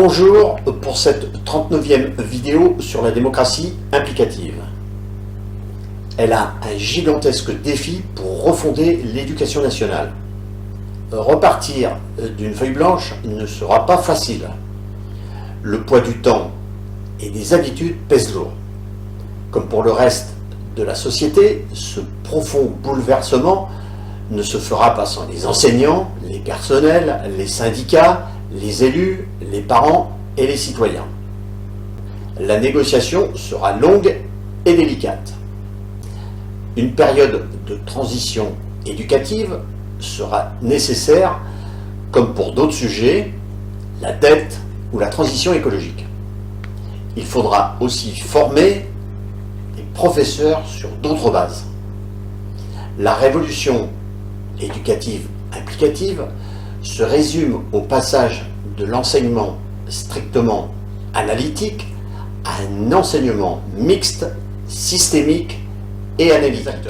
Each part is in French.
Bonjour pour cette 39e vidéo sur la démocratie implicative. Elle a un gigantesque défi pour refonder l'éducation nationale. Repartir d'une feuille blanche ne sera pas facile. Le poids du temps et des habitudes pèse lourd. Comme pour le reste de la société, ce profond bouleversement ne se fera pas sans les enseignants, les personnels, les syndicats, les élus, les parents et les citoyens. La négociation sera longue et délicate. Une période de transition éducative sera nécessaire, comme pour d'autres sujets, la dette ou la transition écologique. Il faudra aussi former des professeurs sur d'autres bases. La révolution éducative implicative se résume au passage de l'enseignement strictement analytique à un enseignement mixte, systémique et analytique.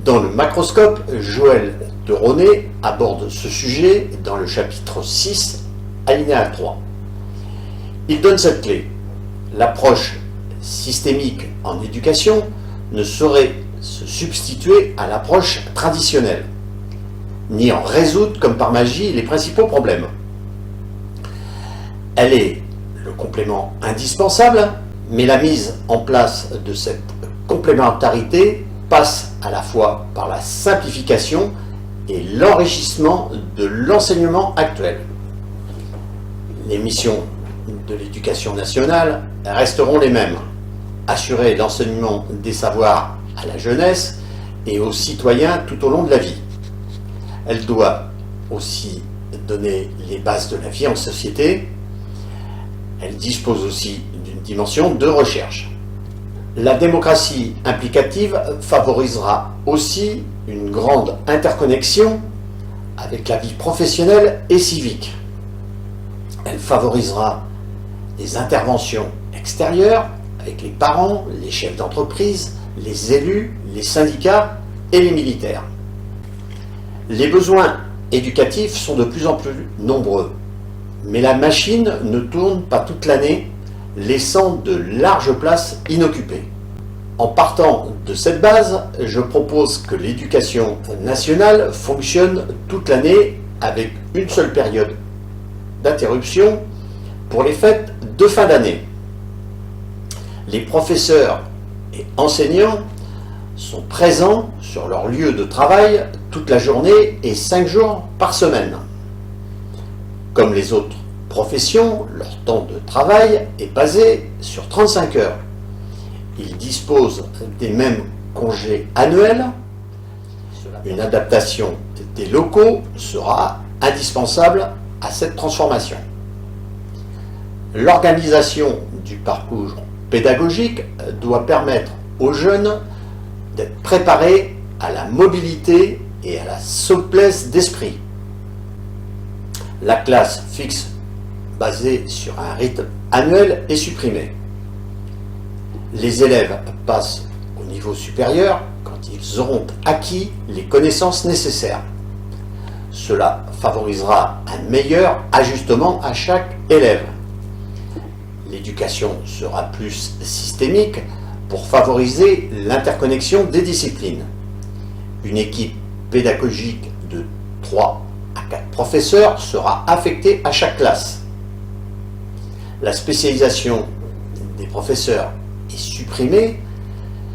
Dans le macroscope, Joël de Ronet aborde ce sujet dans le chapitre 6, alinéa 3. Il donne cette clé. L'approche systémique en éducation ne saurait se substituer à l'approche traditionnelle, ni en résoudre comme par magie les principaux problèmes. Elle est le complément indispensable, mais la mise en place de cette complémentarité passe à la fois par la simplification et l'enrichissement de l'enseignement actuel. Les missions de l'éducation nationale resteront les mêmes: assurer l'enseignement des savoirs à la jeunesse et aux citoyens tout au long de la vie. Elle doit aussi donner les bases de la vie en société. Elle dispose aussi d'une dimension de recherche. La démocratie implicative favorisera aussi une grande interconnexion avec la vie professionnelle et civique. Elle favorisera des interventions extérieures avec les parents, les chefs d'entreprise, les élus, les syndicats et les militaires. Les besoins éducatifs sont de plus en plus nombreux, mais la machine ne tourne pas toute l'année, laissant de larges places inoccupées. En partant de cette base, je propose que l'éducation nationale fonctionne toute l'année avec une seule période d'interruption pour les fêtes de fin d'année. Les professeurs et enseignants sont présents sur leur lieu de travail toute la journée et 5 jours par semaine. Comme les autres professions, leur temps de travail est basé sur 35 heures. Ils disposent des mêmes congés annuels. Une adaptation des locaux sera indispensable à cette transformation. L'organisation du parcours pédagogique doit permettre aux jeunes d'être préparés à la mobilité et à la souplesse d'esprit. La classe fixe basée sur un rythme annuel est supprimée. Les élèves passent au niveau supérieur quand ils auront acquis les connaissances nécessaires. Cela favorisera un meilleur ajustement à chaque élève. L'éducation sera plus systémique pour favoriser l'interconnexion des disciplines. Une équipe pédagogique de 3 à 4 professeurs sera affectée à chaque classe. La spécialisation des professeurs est supprimée,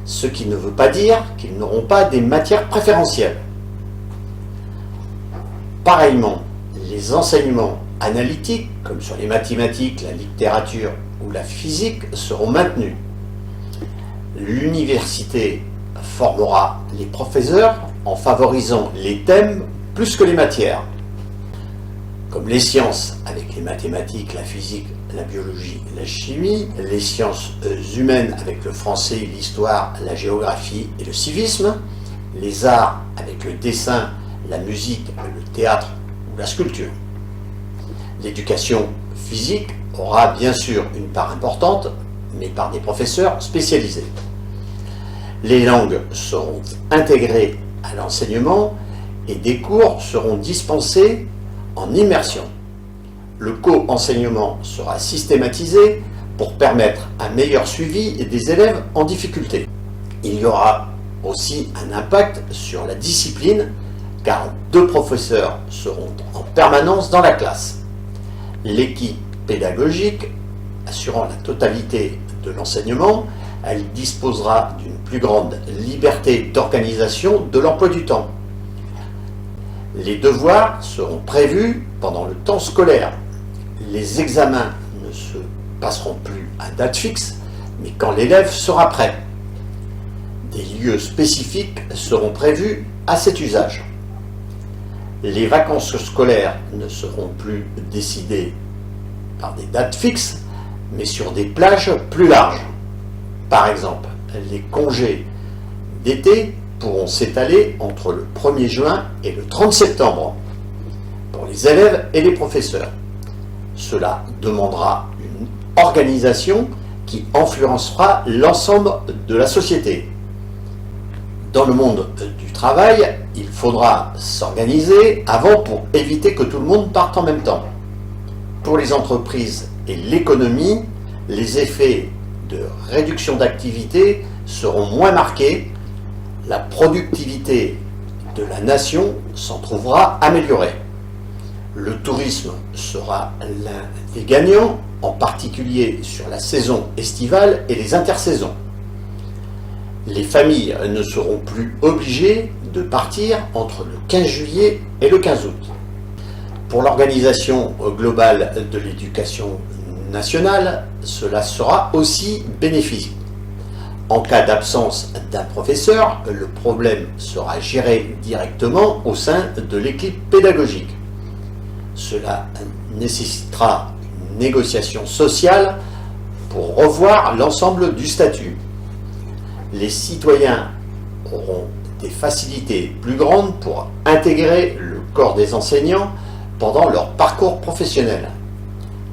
ce qui ne veut pas dire qu'ils n'auront pas des matières préférentielles. Pareillement, les enseignements analytiques, comme sur les mathématiques, la littérature ou la physique, seront maintenus. L'université formera les professeurs en favorisant les thèmes plus que les matières, comme les sciences avec les mathématiques, la physique, la biologie, la chimie, les sciences humaines avec le français, l'histoire, la géographie et le civisme, les arts avec le dessin, la musique, le théâtre ou la sculpture. L'éducation physique aura bien sûr une part importante, mais par des professeurs spécialisés. Les langues seront intégrées à l'enseignement et des cours seront dispensés en immersion. Le co-enseignement sera systématisé pour permettre un meilleur suivi des élèves en difficulté. Il y aura aussi un impact sur la discipline car 2 professeurs seront en permanence dans la classe. L'équipe pédagogique assurant la totalité de l'enseignement, elle disposera d'une plus grande liberté d'organisation de l'emploi du temps. Les devoirs seront prévus pendant le temps scolaire. Les examens ne se passeront plus à date fixe, mais quand l'élève sera prêt. Des lieux spécifiques seront prévus à cet usage. Les vacances scolaires ne seront plus décidées par des dates fixes, mais sur des plages plus larges. Par exemple, les congés d'été pourront s'étaler entre le 1er juin et le 30 septembre pour les élèves et les professeurs. Cela demandera une organisation qui influencera l'ensemble de la société. Dans le monde du travail, il faudra s'organiser avant pour éviter que tout le monde parte en même temps. Pour les entreprises et l'économie, les effets de réduction d'activité seront moins marqués. La productivité de la nation s'en trouvera améliorée. Le tourisme sera l'un des gagnants, en particulier sur la saison estivale et les intersaisons. Les familles ne seront plus obligées de partir entre le 15 juillet et le 15 août. Pour l'organisation globale de l'éducation nationale, cela sera aussi bénéfique. En cas d'absence d'un professeur, le problème sera géré directement au sein de l'équipe pédagogique. Cela nécessitera une négociation sociale pour revoir l'ensemble du statut. Les citoyens auront des facilités plus grandes pour intégrer le corps des enseignants pendant leur parcours professionnel.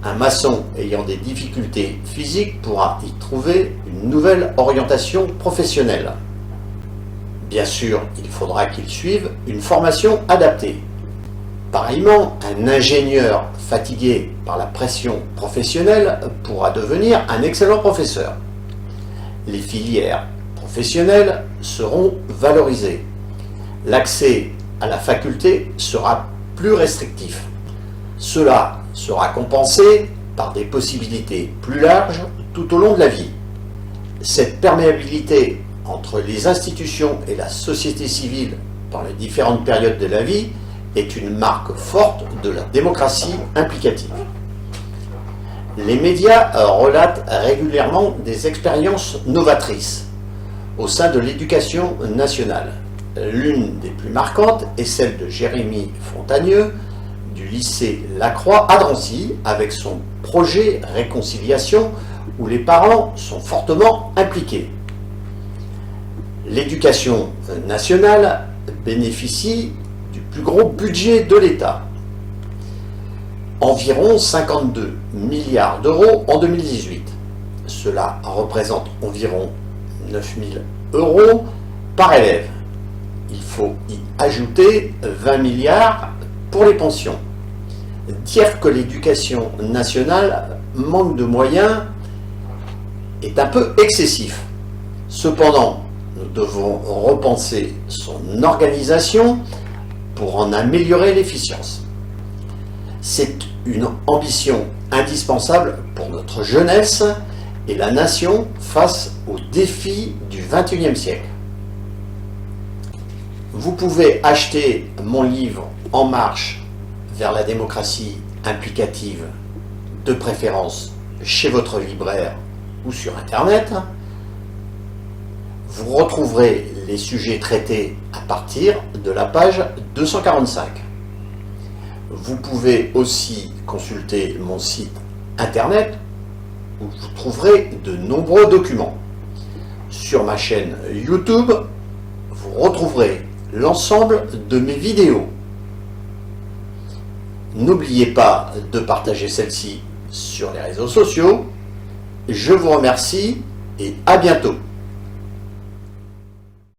Un maçon ayant des difficultés physiques pourra y trouver une nouvelle orientation professionnelle. Bien sûr, il faudra qu'il suive une formation adaptée. Pareillement, un ingénieur fatigué par la pression professionnelle pourra devenir un excellent professeur. Les filières professionnelles seront valorisées. L'accès à la faculté sera plus restrictif. Cela sera compensé par des possibilités plus larges tout au long de la vie. Cette perméabilité entre les institutions et la société civile dans les différentes périodes de la vie est une marque forte de la démocratie implicative. Les médias relatent régulièrement des expériences novatrices au sein de l'éducation nationale. L'une des plus marquantes est celle de Jérémy Fontagneux du lycée Lacroix à Drancy avec son projet Réconciliation où les parents sont fortement impliqués. L'éducation nationale bénéficie du plus gros budget de l'État, environ 52 milliards d'euros en 2018. Cela représente environ 9 000 € par élève. Il faut y ajouter 20 milliards pour les pensions. Dire que l'éducation nationale manque de moyens est un peu excessif. Cependant, nous devons repenser son organisation pour en améliorer l'efficience. C'est une ambition indispensable pour notre jeunesse et la nation face aux défis du XXIe siècle. Vous pouvez acheter mon livre En marche vers la démocratie implicative, de préférence chez votre libraire ou sur Internet. Vous retrouverez les sujets traités à partir de la page 245. Vous pouvez aussi consulter mon site Internet où vous trouverez de nombreux documents. Sur ma chaîne YouTube, vous retrouverez l'ensemble de mes vidéos. N'oubliez pas de partager celle-ci sur les réseaux sociaux. Je vous remercie et à bientôt.